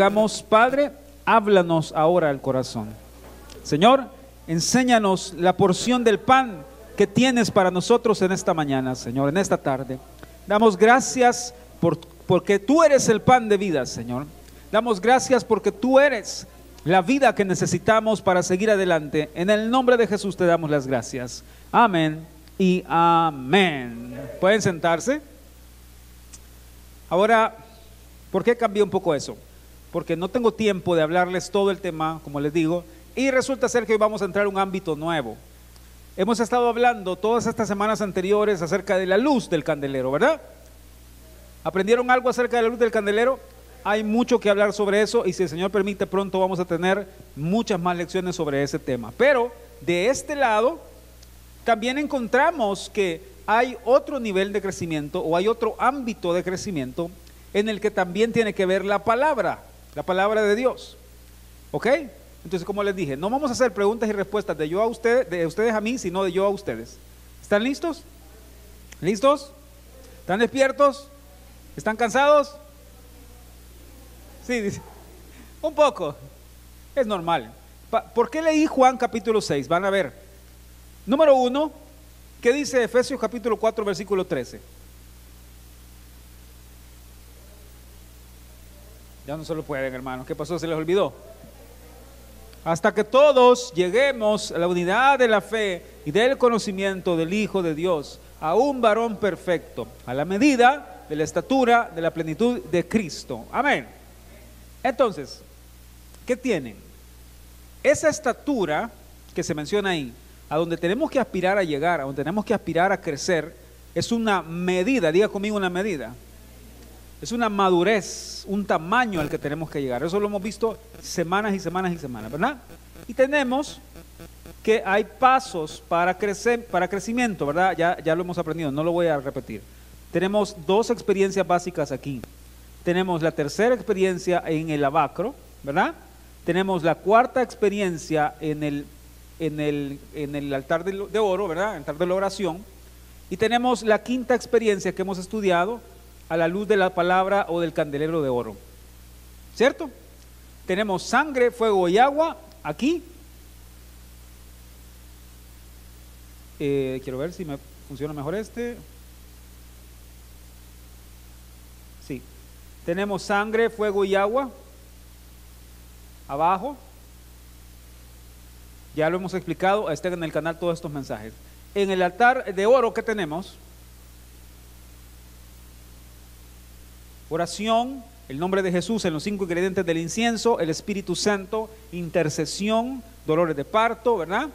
Digamos, Padre, háblanos ahora al corazón. Señor, enséñanos la porción del pan que tienes para nosotros en esta mañana, Señor, en esta tarde. Damos gracias porque tú eres el pan de vida, Señor. Damos gracias porque tú eres la vida que necesitamos para seguir adelante. En el nombre de Jesús te damos las gracias. Amén y amén. ¿Pueden sentarse? Ahora, ¿por qué cambié un poco eso? Porque no tengo tiempo de hablarles todo el tema, como les digo, y resulta ser que hoy vamos a entrar a un ámbito nuevo. Hemos estado hablando todas estas semanas anteriores acerca de la luz del candelero, ¿verdad? ¿Aprendieron algo acerca de la luz del candelero? Hay mucho que hablar sobre eso y si el Señor permite pronto vamos a tener muchas más lecciones sobre ese tema. Pero de este lado también encontramos que hay otro nivel de crecimiento o hay otro ámbito de crecimiento en el que también tiene que ver la palabra de Dios. ¿Ok? Entonces, como les dije, no vamos a hacer preguntas y respuestas de yo a ustedes, de ustedes a mí, sino de yo a ustedes. ¿Están listos? ¿Listos? ¿Están despiertos? ¿Están cansados? Sí, dice, un poco. Es normal. ¿Por qué leí Juan capítulo 6? Van a ver. Número 1, ¿qué dice Efesios capítulo 4, versículo 13? Ya no se lo pueden, hermanos. ¿Qué pasó? ¿Se les olvidó? Hasta que todos lleguemos a la unidad de la fe y del conocimiento del Hijo de Dios, a un varón perfecto, a la medida de la estatura de la plenitud de Cristo. Amén. Entonces, ¿qué tienen? Esa estatura que se menciona ahí, a donde tenemos que aspirar a llegar, a donde tenemos que aspirar a crecer, es una medida, diga conmigo una medida. Es una madurez, un tamaño al que tenemos que llegar. Eso lo hemos visto semanas y semanas y semanas, ¿verdad? Y tenemos que hay pasos para crecer, para crecimiento, ¿verdad? Ya lo hemos aprendido, no lo voy a repetir. Tenemos dos experiencias básicas aquí. Tenemos la tercera experiencia en el Abacro, ¿verdad? Tenemos la cuarta experiencia en el altar de oro, ¿verdad? El altar de la oración. Y tenemos la quinta experiencia que hemos estudiado a la luz de la palabra o del candelero de oro. ¿Cierto? Tenemos sangre, fuego y agua aquí. Quiero ver si me funciona mejor este. Sí. Tenemos sangre, fuego y agua abajo. Ya lo hemos explicado, estén en el canal todos estos mensajes. En el altar de oro, ¿qué tenemos? Oración, el nombre de Jesús en los 5 ingredientes del incienso, el Espíritu Santo, intercesión, dolores de parto, ¿verdad?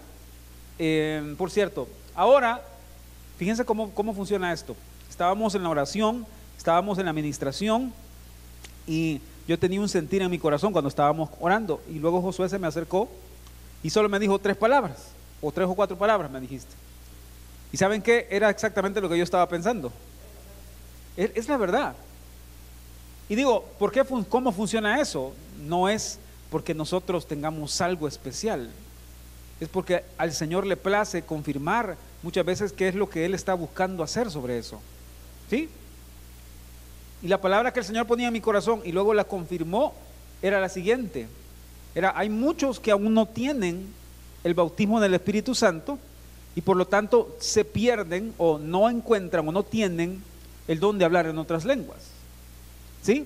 Por cierto, ahora, fíjense cómo funciona esto. Estábamos en la oración, estábamos en la administración y yo tenía un sentir en mi corazón cuando estábamos orando y luego Josué se me acercó y solo me dijo 3 palabras, o 3 o 4 palabras me dijiste. ¿Y saben qué? Era exactamente lo que yo estaba pensando. Es la verdad. Y digo, ¿por qué? ¿Cómo funciona eso? No es porque nosotros tengamos algo especial, es porque al Señor le place confirmar muchas veces qué es lo que Él está buscando hacer sobre eso. ¿Sí? Y la palabra que el Señor ponía en mi corazón y luego la confirmó era la siguiente. Hay muchos que aún no tienen el bautismo del Espíritu Santo y por lo tanto se pierden o no encuentran o no tienen el don de hablar en otras lenguas. ¿Sí?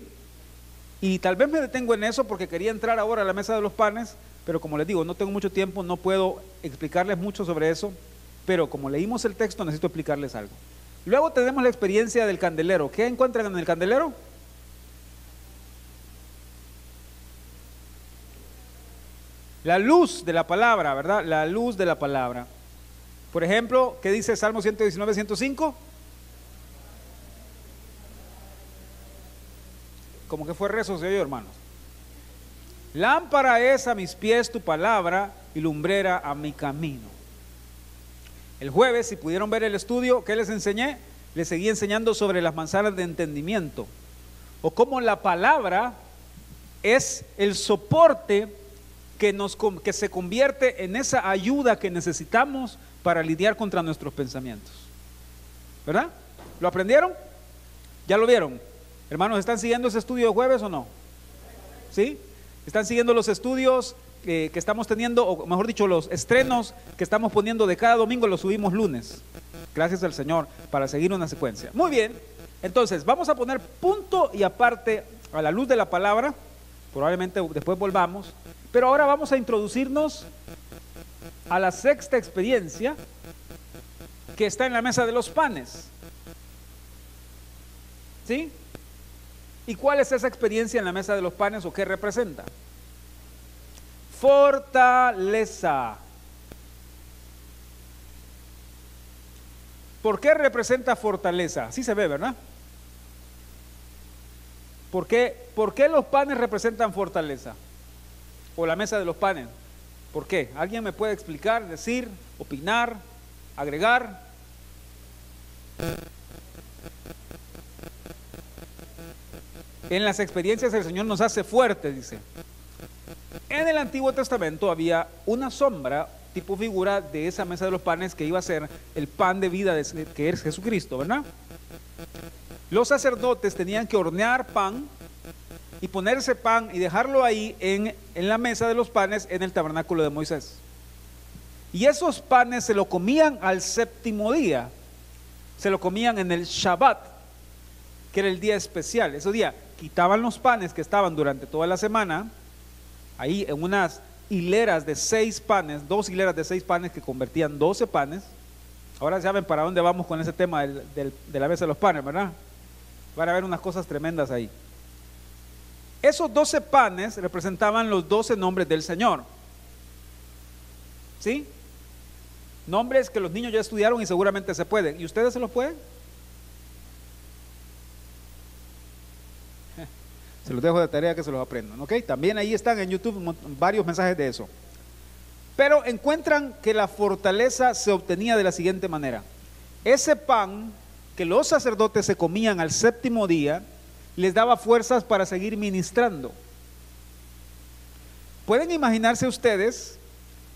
Y tal vez me detengo en eso porque quería entrar ahora a la mesa de los panes, pero como les digo, no tengo mucho tiempo, no puedo explicarles mucho sobre eso, pero como leímos el texto necesito explicarles algo. Luego tenemos la experiencia del candelero. ¿Qué encuentran en el candelero? La luz de la palabra, ¿verdad? La luz de la palabra. Por ejemplo, ¿qué dice Salmo 119, 105? Como que fue rezo, se oyó, hermanos. Lámpara es a mis pies tu palabra y lumbrera a mi camino. El jueves, si pudieron ver el estudio, ¿qué les enseñé? Les seguí enseñando sobre las manzanas de entendimiento, o cómo la palabra es el soporte que se convierte en esa ayuda que necesitamos para lidiar contra nuestros pensamientos. ¿Verdad? ¿Lo aprendieron? ¿Ya lo vieron? Hermanos, ¿están siguiendo ese estudio de jueves o no? ¿sí? Están siguiendo los estudios que estamos teniendo, o mejor dicho, los estrenos que estamos poniendo de cada domingo, los subimos lunes. Gracias al Señor, para seguir una secuencia. Muy bien, entonces vamos a poner punto y aparte a la luz de la palabra. Probablemente después volvamos, pero ahora vamos a introducirnos a la sexta experiencia que está en la mesa de los panes. ¿Sí? ¿Y cuál es esa experiencia en la mesa de los panes o qué representa? Fortaleza. ¿Por qué representa fortaleza? Así se ve, ¿verdad? ¿Por qué los panes representan fortaleza? O la mesa de los panes. ¿Por qué? ¿Alguien me puede explicar, decir, opinar, agregar? En las experiencias el Señor nos hace fuertes, dice. En el Antiguo Testamento había una sombra, tipo figura de esa mesa de los panes que iba a ser el pan de vida que es Jesucristo, ¿verdad? Los sacerdotes tenían que hornear pan y poner ese pan y dejarlo ahí en la mesa de los panes en el tabernáculo de Moisés. Y esos panes se lo comían al séptimo día, se lo comían en el Shabbat, que era el día especial. Ese día quitaban los panes que estaban durante toda la semana, ahí en unas hileras de 6 panes, 2 hileras de 6 panes que convertían 12 panes. Ahora saben para dónde vamos con ese tema de la mesa de los panes, ¿verdad? Van a ver unas cosas tremendas ahí. Esos 12 panes representaban los 12 nombres del Señor. ¿Sí? Nombres que los niños ya estudiaron y seguramente se pueden. ¿Y ustedes se los pueden? Se los dejo de tarea que se los aprendan, ¿ok? También ahí están en YouTube varios mensajes de eso. Pero encuentran que la fortaleza se obtenía de la siguiente manera. Ese pan que los sacerdotes se comían al séptimo día les daba fuerzas para seguir ministrando. ¿Pueden imaginarse ustedes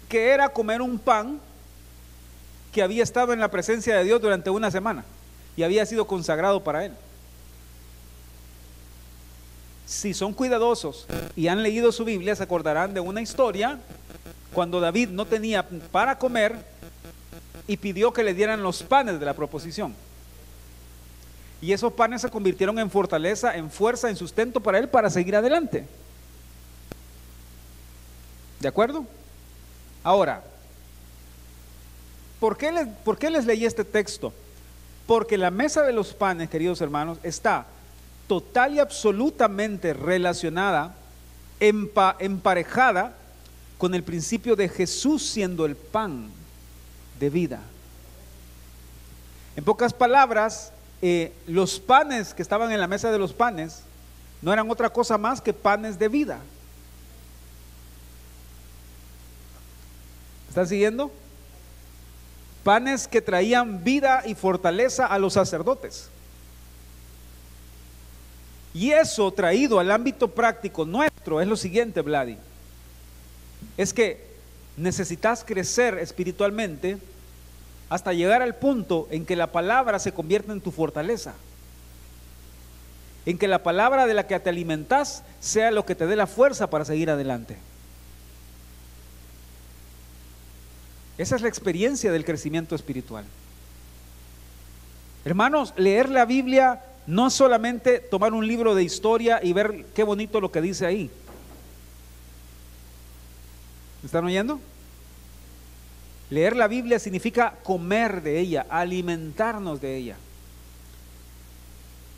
que era comer un pan que había estado en la presencia de Dios durante una semana y había sido consagrado para Él? Si son cuidadosos y han leído su Biblia, se acordarán de una historia cuando David no tenía para comer y pidió que le dieran los panes de la proposición. Y esos panes se convirtieron en fortaleza, en fuerza, en sustento para él para seguir adelante. ¿De acuerdo? Ahora, ¿por qué les leí este texto? Porque la mesa de los panes, queridos hermanos, está total y absolutamente relacionada, emparejada con el principio de Jesús siendo el pan de vida. En pocas palabras, los panes que estaban en la mesa de los panes no eran otra cosa más que panes de vida. ¿Están siguiendo? Panes que traían vida y fortaleza a los sacerdotes. Y eso traído al ámbito práctico nuestro es lo siguiente, Vladi. Es que necesitas crecer espiritualmente hasta llegar al punto en que la palabra se convierta en tu fortaleza. En que la palabra de la que te alimentas sea lo que te dé la fuerza para seguir adelante. Esa es la experiencia del crecimiento espiritual. Hermanos, leer la Biblia no es solamente tomar un libro de historia y ver qué bonito lo que dice ahí. ¿Me están oyendo? Leer la Biblia significa comer de ella, alimentarnos de ella.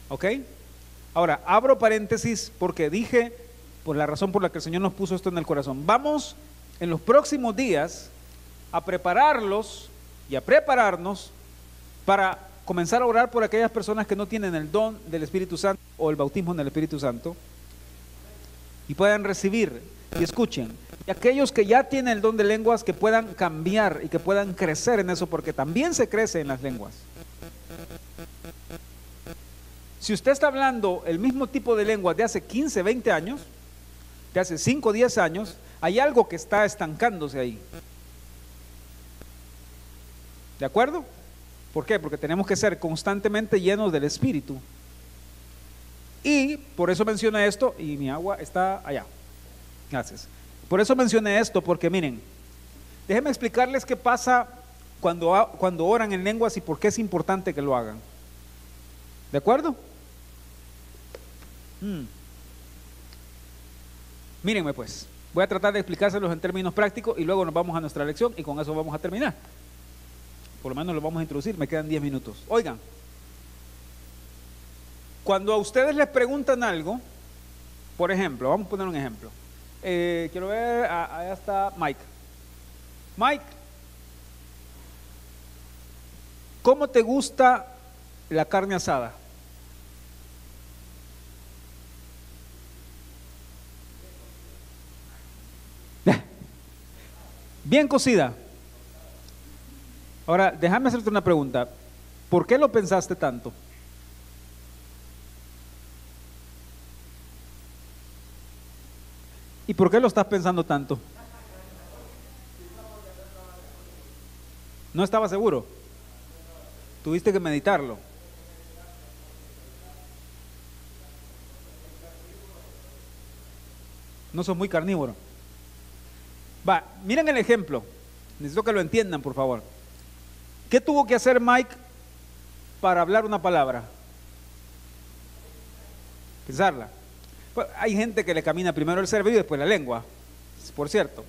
¿Ok? Ahora, abro paréntesis porque dije, por la razón por la que el Señor nos puso esto en el corazón, vamos en los próximos días a prepararlos y a prepararnos para comenzar a orar por aquellas personas que no tienen el don del Espíritu Santo o el bautismo en el Espíritu Santo y puedan recibir. Y escuchen, y aquellos que ya tienen el don de lenguas, que puedan cambiar y que puedan crecer en eso, porque también se crece en las lenguas. Si usted está hablando el mismo tipo de lenguas de hace 15, 20 años, de hace 5, 10 años, hay algo que está estancándose ahí. ¿De acuerdo? ¿Por qué? Porque tenemos que ser constantemente llenos del Espíritu. Y por eso menciona esto, y mi agua está allá. Gracias. Por eso mencioné esto, porque miren, déjenme explicarles qué pasa cuando oran en lenguas y por qué es importante que lo hagan. ¿De acuerdo? Mírenme pues, voy a tratar de explicárselos en términos prácticos y luego nos vamos a nuestra lección y con eso vamos a terminar. Por lo menos lo vamos a introducir, me quedan 10 minutos. Oigan, cuando a ustedes les preguntan algo, por ejemplo, vamos a poner un ejemplo. Quiero ver, allá está Mike. Mike, ¿cómo te gusta la carne asada? Bien cocida. Ahora, déjame hacerte una pregunta. ¿Por qué lo pensaste tanto? ¿Y por qué lo estás pensando tanto? ¿No estaba seguro? Tuviste que meditarlo. No sos muy carnívoro. Va, miren el ejemplo. Necesito que lo entiendan, por favor. ¿Qué tuvo que hacer Mike para hablar una palabra? Pensarla. Pues hay gente que le camina primero el cerebro y después la lengua, por cierto.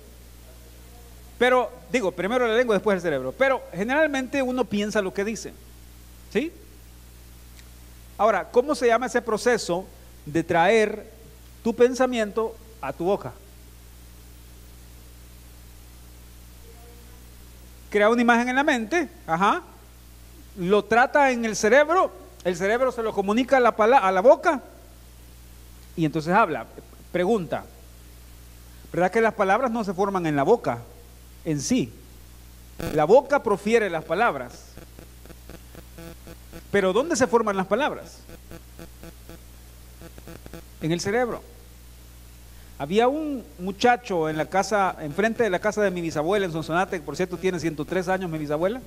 Pero, digo, primero la lengua, después el cerebro. Pero generalmente uno piensa lo que dice. ¿Sí? Ahora, ¿cómo se llama ese proceso de traer tu pensamiento a tu boca? Crea una imagen en la mente, ajá, lo trata en el cerebro se lo comunica a la boca y entonces habla. Pregunta, ¿verdad que las palabras no se forman en la boca en sí? La boca profiere las palabras, pero ¿dónde se forman las palabras? En el cerebro. Había un muchacho en la casa, enfrente de la casa de mi bisabuela en Sonsonate, que por cierto tiene 103 años mi bisabuela.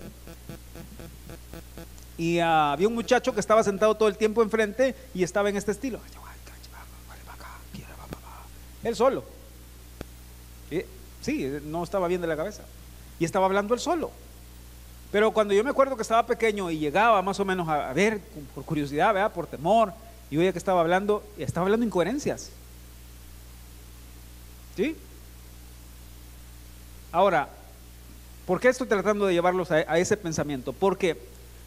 Y había un muchacho que estaba sentado todo el tiempo enfrente y estaba en este estilo. Él solo. Sí, no estaba bien de la cabeza. Y estaba hablando él solo. Pero cuando yo me acuerdo que estaba pequeño y llegaba más o menos a ver, por curiosidad, ¿verdad? Por temor, y oía que estaba hablando incoherencias. ¿Sí? Ahora, ¿por qué estoy tratando de llevarlos a ese pensamiento? Porque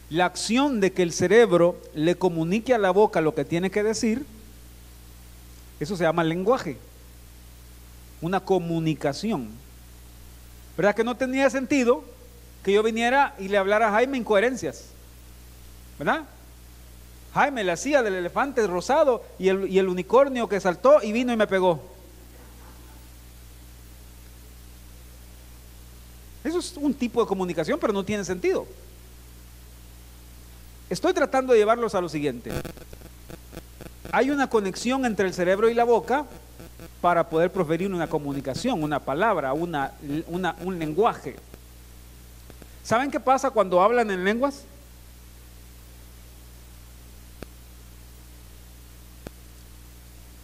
la acción de que el cerebro le comunique a la boca lo que tiene que decir, eso se llama lenguaje, una comunicación. ¿Verdad que no tenía sentido que yo viniera y le hablara a Jaime incoherencias? ¿Verdad? Jaime le hacía del elefante rosado y el unicornio que saltó y vino y me pegó. Eso es un tipo de comunicación, pero no tiene sentido. Estoy tratando de llevarlos a lo siguiente. Hay una conexión entre el cerebro y la boca para poder proferir una comunicación, una palabra, un lenguaje. ¿Saben qué pasa cuando hablan en lenguas?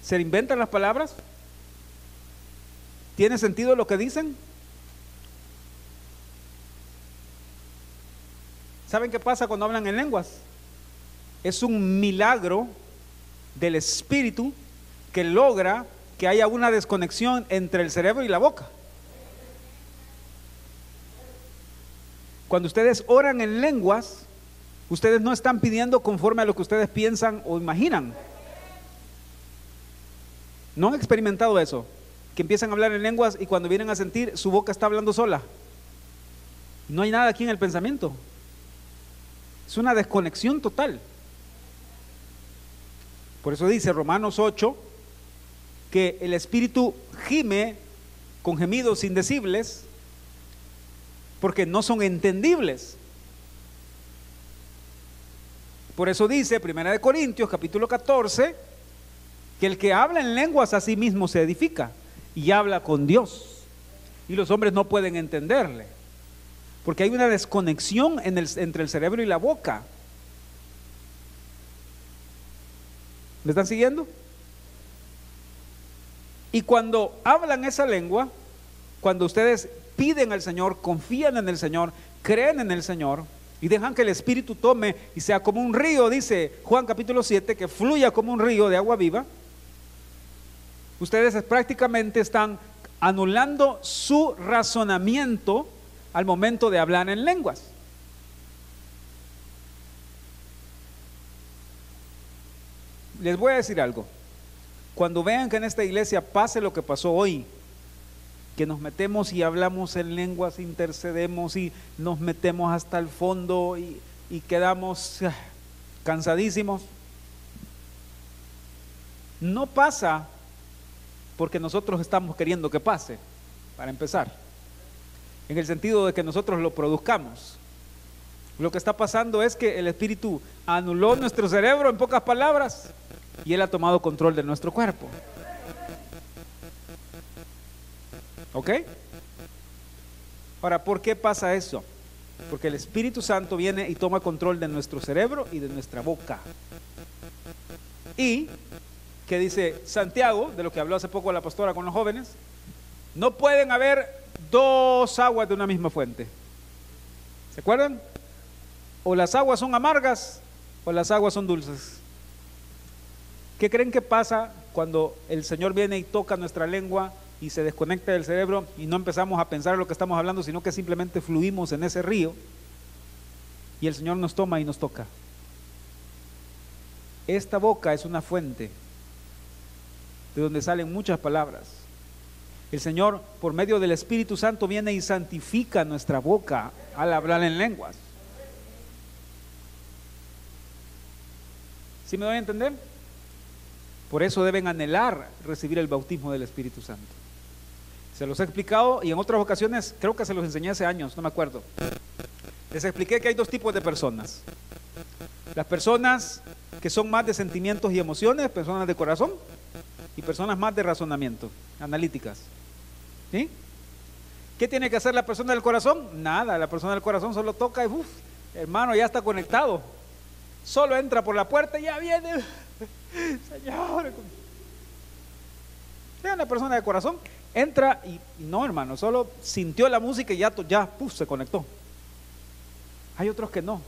¿Se inventan las palabras? ¿Tiene sentido lo que dicen? ¿Saben qué pasa cuando hablan en lenguas? Es un milagro del espíritu que logra que haya una desconexión entre el cerebro y la boca. Cuando ustedes oran en lenguas, ustedes no están pidiendo conforme a lo que ustedes piensan o imaginan. ¿No han experimentado eso? Que empiezan a hablar en lenguas y cuando vienen a sentir, su boca está hablando sola. No hay nada aquí en el pensamiento. Es una desconexión total. Por eso dice Romanos 8 que el espíritu gime con gemidos indecibles porque no son entendibles. Por eso dice 1 Corintios capítulo 14 que el que habla en lenguas a sí mismo se edifica y habla con Dios y los hombres no pueden entenderle. Porque hay una desconexión entre el cerebro y la boca. ¿Me están siguiendo? Y cuando hablan esa lengua, cuando ustedes piden al Señor, confían en el Señor, creen en el Señor y dejan que el Espíritu tome y sea como un río, dice Juan capítulo 7, que fluya como un río de agua viva, ustedes prácticamente están anulando su razonamiento al momento de hablar en lenguas. Les voy a decir algo. Cuando vean que en esta iglesia pase lo que pasó hoy, que nos metemos y hablamos en lenguas, intercedemos y nos metemos hasta el fondo y quedamos cansadísimos, no pasa porque nosotros estamos queriendo que pase, para empezar, en el sentido de que nosotros lo produzcamos. Lo que está pasando es que el Espíritu anuló nuestro cerebro, en pocas palabras, y Él ha tomado control de nuestro cuerpo. ¿Ok? Ahora, ¿por qué pasa eso? Porque el Espíritu Santo viene y toma control de nuestro cerebro y de nuestra boca. Y, ¿qué dice Santiago? De lo que habló hace poco la pastora con los jóvenes. No pueden haber dos aguas de una misma fuente. ¿Se acuerdan? O las aguas son amargas o las aguas son dulces. ¿Qué creen que pasa cuando el Señor viene y toca nuestra lengua y se desconecta del cerebro y no empezamos a pensar lo que estamos hablando, sino que simplemente fluimos en ese río y el Señor nos toma y nos toca? Esta boca es una fuente de donde salen muchas palabras. El Señor, por medio del Espíritu Santo, viene y santifica nuestra boca al hablar en lenguas. ¿Sí me doy a entender? Por eso deben anhelar recibir el bautismo del Espíritu Santo. Se los he explicado y en otras ocasiones, creo que se los enseñé hace años, no me acuerdo. Les expliqué que hay dos tipos de personas. Las personas que son más de sentimientos y emociones, personas de corazón, y personas más de razonamiento, analíticas. ¿Sí? ¿Qué tiene que hacer la persona del corazón? Nada, la persona del corazón solo toca y hermano, ya está conectado. Solo entra por la puerta y ya viene. Señor. Vean, la persona de corazón entra y no, hermano, solo sintió la música y ya se conectó. Hay otros que no.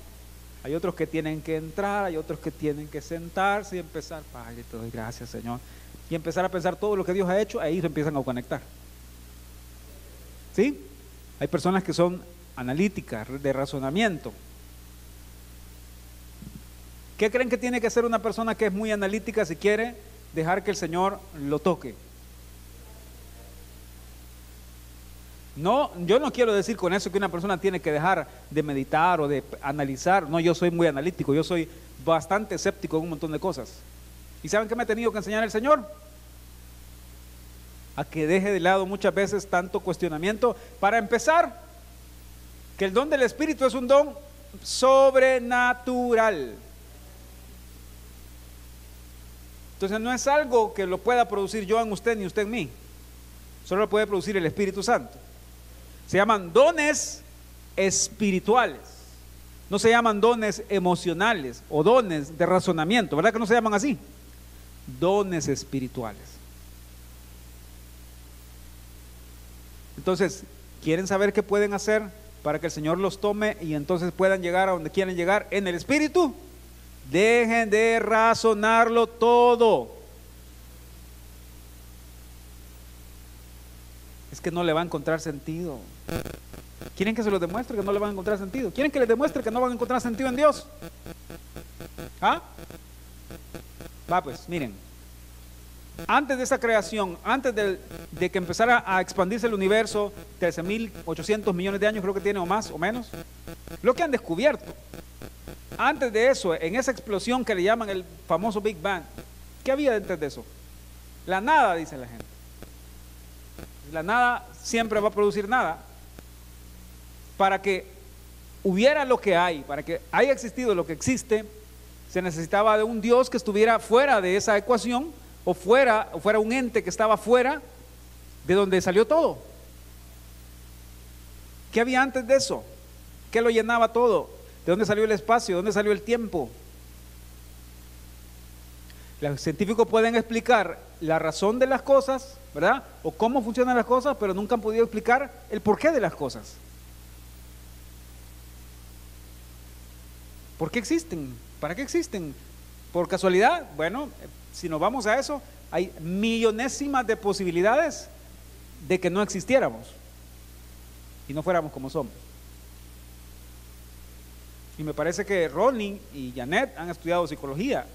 Hay otros que tienen que entrar, hay otros que tienen que sentarse y empezar, Padre, te doy gracias, Señor, y empezar a pensar todo lo que Dios ha hecho, ahí se empiezan a conectar. ¿Sí? Hay personas que son analíticas, de razonamiento. ¿Qué creen que tiene que hacer una persona que es muy analítica si quiere dejar que el Señor lo toque? No, yo no quiero decir con eso que una persona tiene que dejar de meditar o de analizar. No, yo soy muy analítico, yo soy bastante escéptico en un montón de cosas. ¿Y saben qué me ha tenido que enseñar el Señor? A que deje de lado muchas veces tanto cuestionamiento. Para empezar, que el don del Espíritu es un don sobrenatural. Entonces no es algo que lo pueda producir yo en usted ni usted en mí. Solo lo puede producir el Espíritu Santo. Se llaman dones espirituales. No se llaman dones emocionales o dones de razonamiento. ¿Verdad que no se llaman así? Dones espirituales. Entonces, ¿quieren saber qué pueden hacer para que el Señor los tome y entonces puedan llegar a donde quieren llegar en el Espíritu? Dejen de razonarlo todo. Es que no le va a encontrar sentido. ¿Quieren que se los demuestre que no le van a encontrar sentido? ¿Quieren que les demuestre que no van a encontrar sentido en Dios? ¿Ah? Va pues, miren. Antes de esa creación, antes de que empezara a expandirse el universo, 13.800 millones de años creo que tiene, o más o menos, lo que han descubierto. Antes de eso, en esa explosión que le llaman el famoso Big Bang, ¿qué había antes de eso? La nada, dice la gente. La nada siempre va a producir nada. Para que hubiera lo que hay, para que haya existido lo que existe, se necesitaba de un Dios que estuviera fuera de esa ecuación, o fuera un ente que estaba fuera de donde salió todo. ¿Qué había antes de eso? ¿Qué lo llenaba todo? ¿De dónde salió el espacio? ¿De dónde salió el tiempo? Los científicos pueden explicar la razón de las cosas, ¿verdad? O cómo funcionan las cosas, pero nunca han podido explicar el porqué de las cosas. ¿Por qué existen? ¿Para qué existen? ¿Por casualidad? Bueno, si nos vamos a eso, hay millonésimas de posibilidades de que no existiéramos y no fuéramos como somos. Y me parece que Ronnie y Janet han estudiado psicología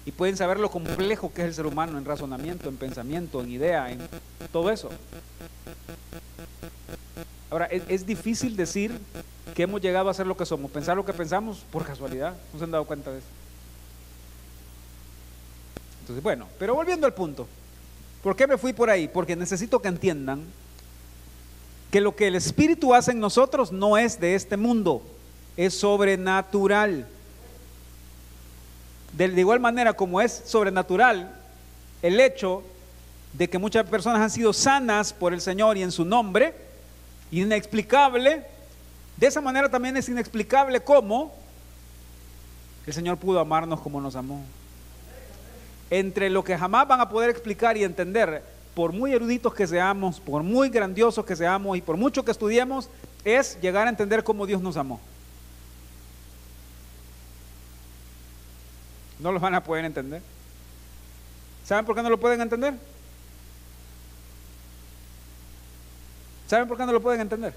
y pueden saber lo complejo que es el ser humano en razonamiento, en pensamiento, en idea, en todo eso. Ahora, es difícil decir que hemos llegado a ser lo que somos, pensar lo que pensamos por casualidad. ¿No se han dado cuenta de eso? Entonces, bueno, pero volviendo al punto, ¿por qué me fui por ahí? Porque necesito que entiendan que lo que el Espíritu hace en nosotros no es de este mundo, es sobrenatural. De igual manera como es sobrenatural el hecho de que muchas personas han sido sanas por el Señor y en su nombre, inexplicable, de esa manera también es inexplicable cómo el Señor pudo amarnos como nos amó. Entre lo que jamás van a poder explicar y entender, por muy eruditos que seamos, por muy grandiosos que seamos y por mucho que estudiemos, es llegar a entender cómo Dios nos amó. No lo van a poder entender. ¿Saben por qué no lo pueden entender? ¿Saben por qué no lo pueden entender?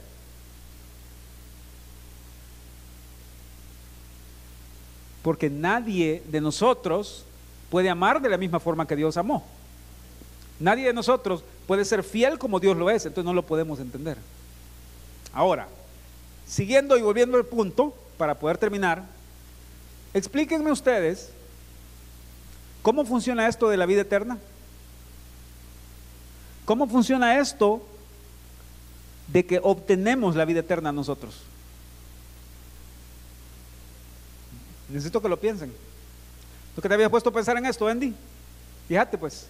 Porque nadie de nosotros puede amar de la misma forma que Dios amó. Nadie de nosotros puede ser fiel como Dios lo es, entonces no lo podemos entender. Ahora, siguiendo y volviendo al punto, para poder terminar, explíquenme ustedes cómo funciona esto de la vida eterna. ¿Cómo funciona esto de que obtenemos la vida eterna nosotros? Necesito que lo piensen. ¿Tú que te habías puesto a pensar en esto, Andy? Fíjate pues.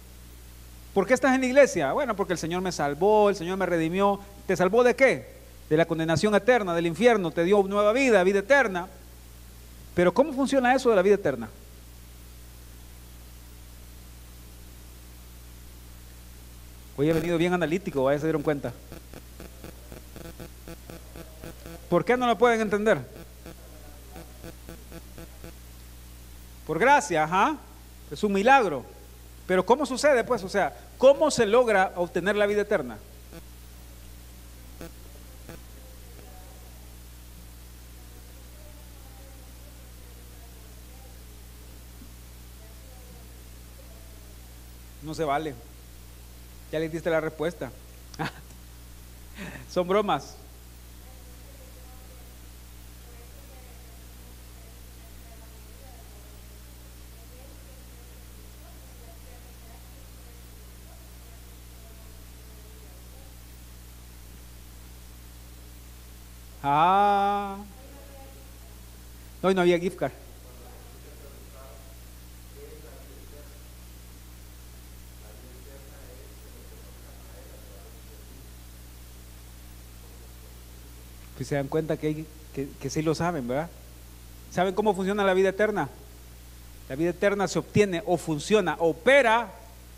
¿Por qué estás en la iglesia? Bueno, porque el Señor me salvó, el Señor me redimió. ¿Te salvó de qué? De la condenación eterna, del infierno. Te dio nueva vida, vida eterna. Pero ¿cómo funciona eso de la vida eterna? Hoy he venido bien analítico, ya se dieron cuenta. ¿Por qué no lo pueden entender? Por gracia, ajá, es un milagro. Pero ¿cómo sucede pues? O sea, ¿cómo se logra obtener la vida eterna? No se vale. Ya les diste la respuesta. Son bromas. Ah, no, no había gift card. Pues se dan cuenta que sí lo saben, ¿verdad? ¿Saben cómo funciona la vida eterna? La vida eterna se obtiene o funciona, opera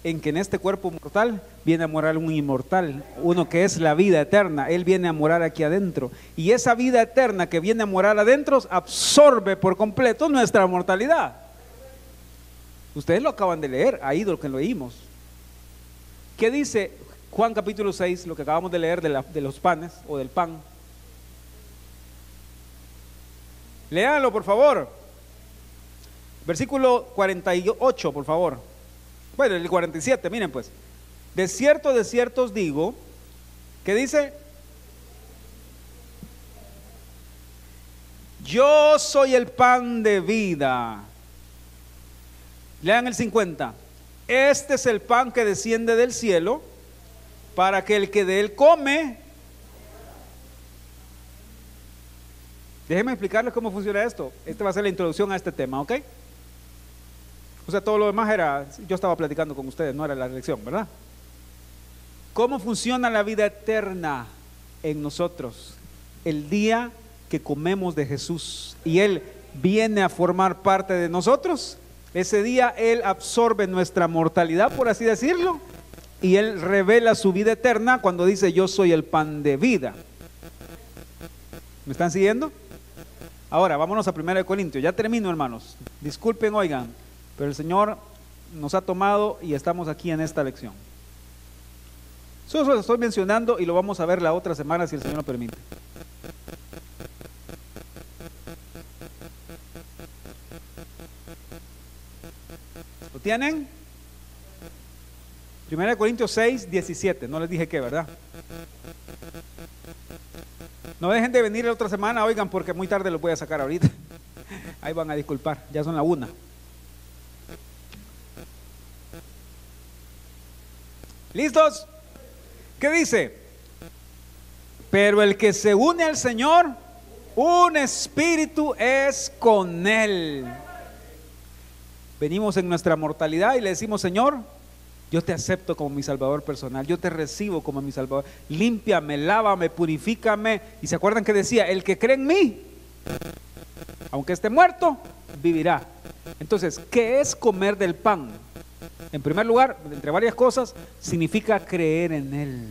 en que en este cuerpo mortal viene a morar un inmortal, uno que es la vida eterna. Él viene a morar aquí adentro, y esa vida eterna que viene a morar adentro absorbe por completo nuestra mortalidad. Ustedes lo acaban de leer, ahí de lo que lo leímos. ¿Qué dice Juan capítulo 6, lo que acabamos de leer de los panes o del pan? Léanlo por favor. Versículo 48, por favor. Bueno, el 47, miren pues. De cierto os digo, ¿qué dice? Yo soy el pan de vida. Lean el 50. Este es el pan que desciende del cielo, para que el que de él come. Déjenme explicarles cómo funciona esto. Esta va a ser la introducción a este tema, ¿ok? O sea, todo lo demás era, yo estaba platicando con ustedes, no era la lección, ¿verdad? ¿Cómo funciona la vida eterna en nosotros? El día que comemos de Jesús y Él viene a formar parte de nosotros, Ese día Él absorbe nuestra mortalidad, por así decirlo, y Él revela su vida eterna cuando dice: yo soy el pan de vida. ¿Me están siguiendo? Ahora, vámonos a 1 Corintios. Ya termino, hermanos. Disculpen, oigan, pero el Señor nos ha tomado y estamos aquí en esta lección. Solo lo estoy mencionando y lo vamos a ver la otra semana si el Señor lo permite. ¿Lo tienen? 1 Corintios 6, 17. No les dije qué, ¿verdad? No dejen de venir la otra semana, oigan, porque muy tarde los voy a sacar ahorita. Ahí van a disculpar, ya son la 1. ¿Listos? ¿Qué dice? Pero el que se une al Señor, un espíritu es con Él. Venimos en nuestra mortalidad y le decimos: Señor, yo te acepto como mi Salvador personal, yo te recibo como mi Salvador, límpiame, lávame, purifícame. Y se acuerdan que decía: el que cree en mí, aunque esté muerto, vivirá. Entonces, ¿qué es comer del pan? En primer lugar, entre varias cosas, significa creer en Él,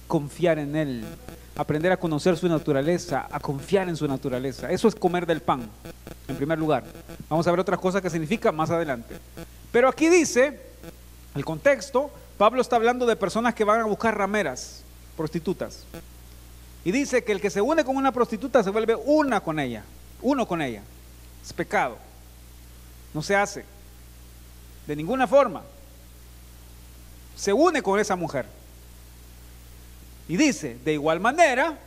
confiar en Él, aprender a conocer su naturaleza, a confiar en su naturaleza. Eso es comer del pan, en primer lugar. Vamos a ver otras cosas que significa más adelante. Pero aquí dice, el contexto, Pablo está hablando de personas que van a buscar rameras, prostitutas. Y dice que el que se une con una prostituta se vuelve uno con ella. Es pecado. No se hace. De ninguna forma. Se une con esa mujer. Y dice: de igual manera,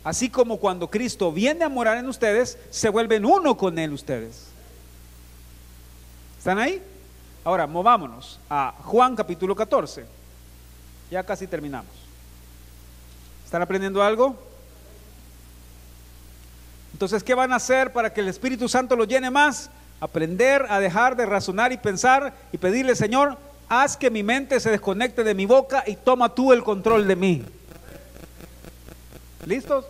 así como cuando Cristo viene a morar en ustedes, se vuelven uno con Él ustedes. ¿Están ahí? Ahora, movámonos a Juan capítulo 14. Ya casi terminamos. ¿Están aprendiendo algo? Entonces, ¿qué van a hacer para que el Espíritu Santo los llene más? Aprender a dejar de razonar y pensar y pedirle: Señor, haz que mi mente se desconecte de mi boca y toma tú el control de mí. ¿Listos?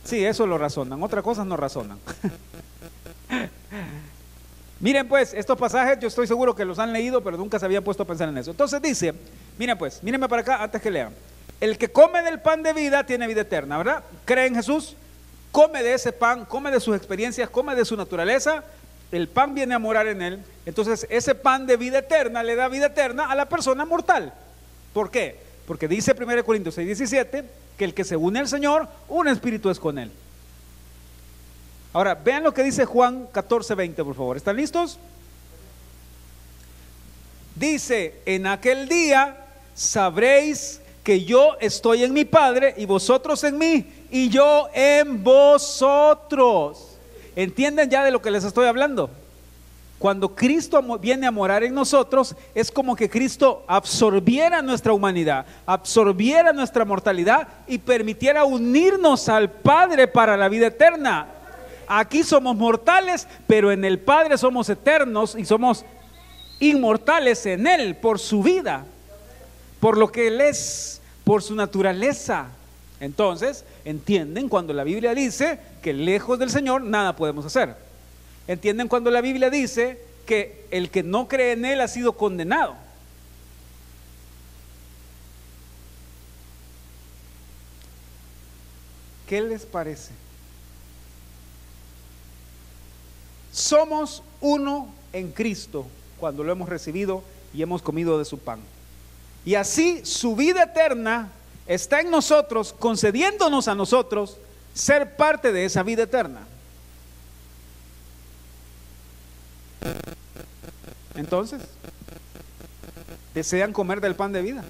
Sí, eso lo razonan, otras cosas no razonan. Miren pues, estos pasajes yo estoy seguro que los han leído, pero nunca se habían puesto a pensar en eso. Entonces dice, miren pues, mírenme para acá antes que lean. El que come del pan de vida tiene vida eterna, ¿verdad? Cree en Jesús, come de ese pan, come de sus experiencias, come de su naturaleza. El pan viene a morar en él. Entonces ese pan de vida eterna le da vida eterna a la persona mortal. ¿Por qué? Porque dice 1 Corintios 6, 17 que el que se une al Señor, un espíritu es con Él. Ahora, vean lo que dice Juan 14, 20, por favor. ¿Están listos? Dice: en aquel día sabréis que yo estoy en mi Padre y vosotros en mí y yo en vosotros. ¿Entienden ya de lo que les estoy hablando? Cuando Cristo viene a morar en nosotros, es como que Cristo absorbiera nuestra humanidad, absorbiera nuestra mortalidad y permitiera unirnos al Padre para la vida eterna. Aquí somos mortales, pero en el Padre somos eternos y somos inmortales en Él por su vida, por lo que Él es, por su naturaleza. Entonces, entienden cuando la Biblia dice que lejos del Señor nada podemos hacer. ¿Entienden cuando la Biblia dice que el que no cree en Él ha sido condenado? ¿Qué les parece? Somos uno en Cristo cuando lo hemos recibido y hemos comido de su pan. Y así su vida eterna está en nosotros, concediéndonos a nosotros ser parte de esa vida eterna. Entonces, ¿desean comer del pan de vida?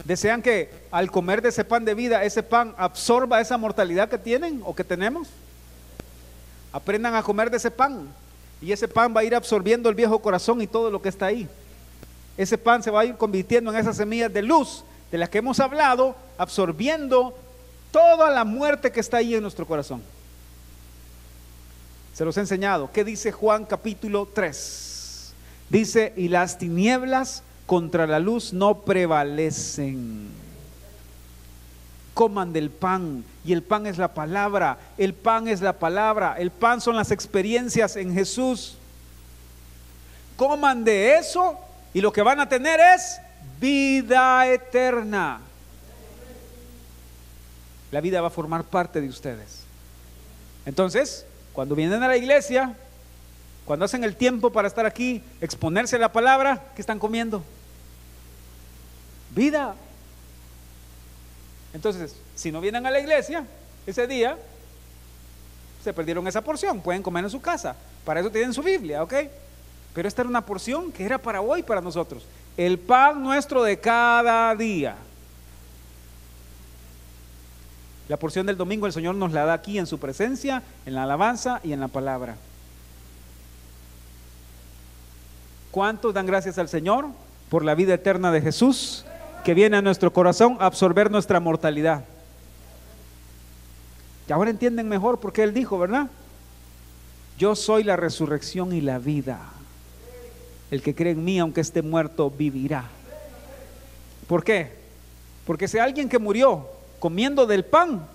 ¿Desean que al comer de ese pan de vida, ese pan absorba esa mortalidad que tienen o que tenemos? Aprendan a comer de ese pan y ese pan va a ir absorbiendo el viejo corazón y todo lo que está ahí. Ese pan se va a ir convirtiendo en esas semillas de luz de las que hemos hablado, absorbiendo toda la muerte que está ahí en nuestro corazón. Se los he enseñado. ¿Qué dice Juan capítulo 3? Dice: y las tinieblas contra la luz no prevalecen. coman del pan, y el pan es la palabra, el pan es la palabra, el pan son las experiencias en Jesús. Coman de eso y lo que van a tener es vida eterna. La vida va a formar parte de ustedes. Entonces, cuando vienen a la iglesia, cuando hacen el tiempo para estar aquí, exponerse a la palabra, ¿qué están comiendo? Vida. Entonces, si no vienen a la iglesia ese día, se perdieron esa porción. Pueden comer en su casa, para eso tienen su Biblia, ¿ok? Pero esta era una porción que era para hoy, para nosotros. El pan nuestro de cada día. La porción del domingo el Señor nos la da aquí en su presencia, en la alabanza y en la palabra. ¿Cuántos dan gracias al Señor por la vida eterna de Jesús que viene a nuestro corazón a absorber nuestra mortalidad? Y ahora entienden mejor por qué Él dijo, ¿verdad? Yo soy la resurrección y la vida. El que cree en mí, aunque esté muerto, vivirá. ¿Por qué? Porque si alguien que murió comiendo del pan,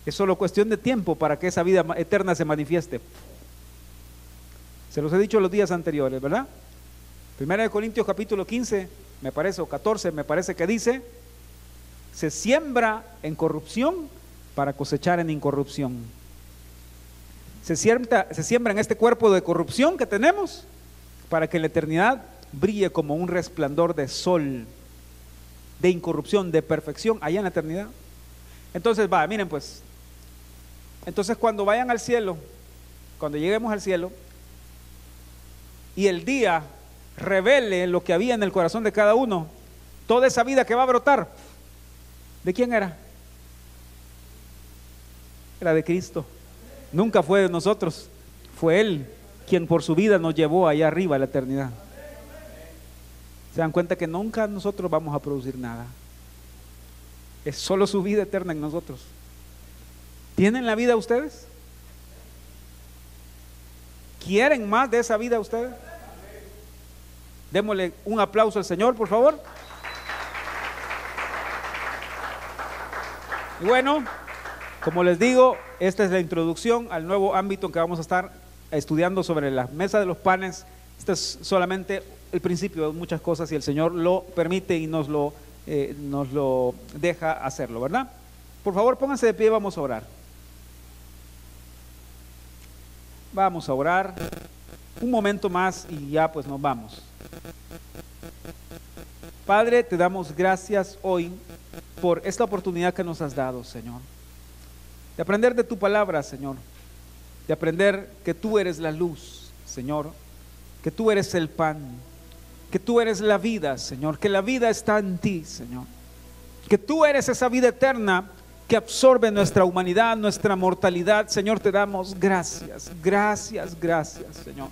es solo cuestión de tiempo para que esa vida eterna se manifieste. Se los he dicho los días anteriores, ¿verdad? Primera de Corintios capítulo 15, me parece, o 14, me parece que dice: se siembra en corrupción para cosechar en incorrupción. Se siembra en este cuerpo de corrupción que tenemos para que en la eternidad brille como un resplandor de sol, de incorrupción, de perfección, allá en la eternidad. Entonces, miren pues, entonces cuando vayan al cielo, cuando lleguemos al cielo, y el día revele lo que había en el corazón de cada uno, toda esa vida que va a brotar, ¿de quién era? Era de Cristo. Nunca fue de nosotros, fue Él quien por su vida nos llevó allá arriba a la eternidad. Se dan cuenta que nunca nosotros vamos a producir nada, es solo su vida eterna en nosotros. ¿Tienen la vida ustedes? ¿Quieren más de esa vida ustedes? Démosle un aplauso al Señor, por favor. Y bueno, como les digo, esta es la introducción al nuevo ámbito en que vamos a estar estudiando sobre la mesa de los panes. Este es solamente el principio de muchas cosas, y el Señor lo permite y nos lo deja hacerlo, ¿verdad? Por favor, pónganse de pie, vamos a orar. Vamos a orar un momento más y ya pues nos vamos. Padre, te damos gracias hoy por esta oportunidad que nos has dado, Señor, de aprender de tu palabra, Señor, de aprender que tú eres la luz, Señor, que tú eres el pan, que tú eres la vida, Señor, que la vida está en ti, Señor, que tú eres esa vida eterna que absorbe nuestra humanidad, nuestra mortalidad. Señor, te damos gracias, gracias, gracias, Señor.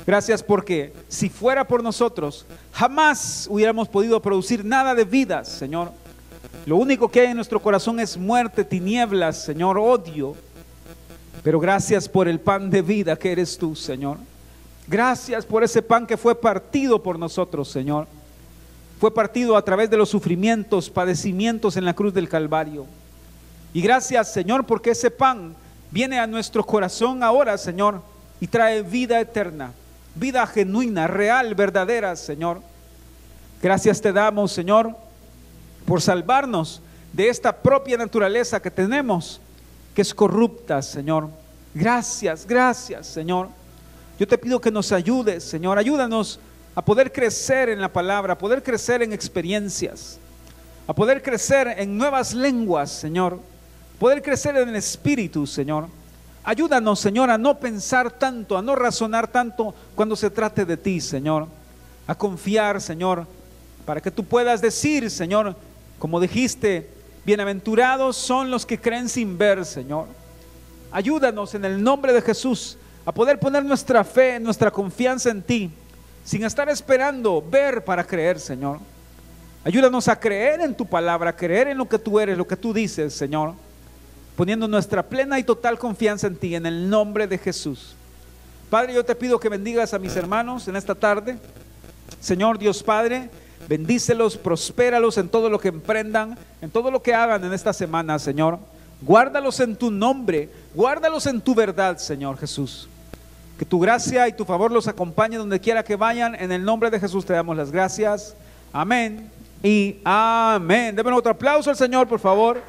Gracias porque si fuera por nosotros, jamás hubiéramos podido producir nada de vida, Señor. Lo único que hay en nuestro corazón es muerte, tinieblas, Señor, odio. Pero gracias por el pan de vida que eres tú, Señor. Gracias por ese pan que fue partido por nosotros, Señor. Fue partido a través de los sufrimientos, padecimientos en la cruz del Calvario. Y gracias, Señor, porque ese pan viene a nuestro corazón ahora, Señor, y trae vida eterna, vida genuina, real, verdadera, Señor. Gracias te damos, Señor, por salvarnos de esta propia naturaleza que tenemos, que es corrupta, Señor. Gracias, gracias, Señor. Yo te pido que nos ayudes, Señor. Ayúdanos a poder crecer en la palabra, a poder crecer en experiencias, a poder crecer en nuevas lenguas, Señor, poder crecer en el Espíritu, Señor. Ayúdanos, Señor, a no pensar tanto, a no razonar tanto cuando se trate de ti, Señor, a confiar, Señor, para que tú puedas decir, Señor, como dijiste, bienaventurados son los que creen sin ver, Señor. Ayúdanos en el nombre de Jesús a poder poner nuestra fe, nuestra confianza en ti, sin estar esperando ver para creer, Señor. Ayúdanos a creer en tu palabra, a creer en lo que tú eres, lo que tú dices, Señor, poniendo nuestra plena y total confianza en ti, en el nombre de Jesús. Padre, yo te pido que bendigas a mis hermanos en esta tarde. Señor Dios Padre, Bendícelos, prospéralos en todo lo que emprendan, en todo lo que hagan en esta semana, Señor. Guárdalos en tu nombre, guárdalos en tu verdad, Señor Jesús. Que tu gracia y tu favor los acompañe donde quiera que vayan. En el nombre de Jesús te damos las gracias. Amén y amén. Denme otro aplauso al Señor, por favor.